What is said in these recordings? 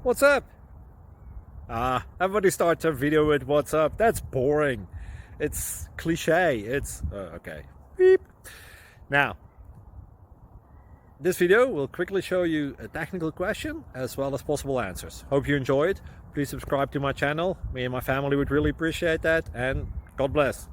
What's up? Everybody starts a video with what's up. That's boring. It's cliche. It's okay. Beep. Now, this video will quickly show you a technical question as well as possible answers. Hope you enjoyed. Please subscribe to my channel. Me and my family would really appreciate that, and God bless.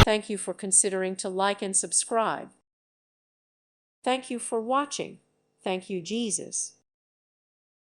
Thank you for considering to like and subscribe. Thank you for watching. Thank you, Jesus.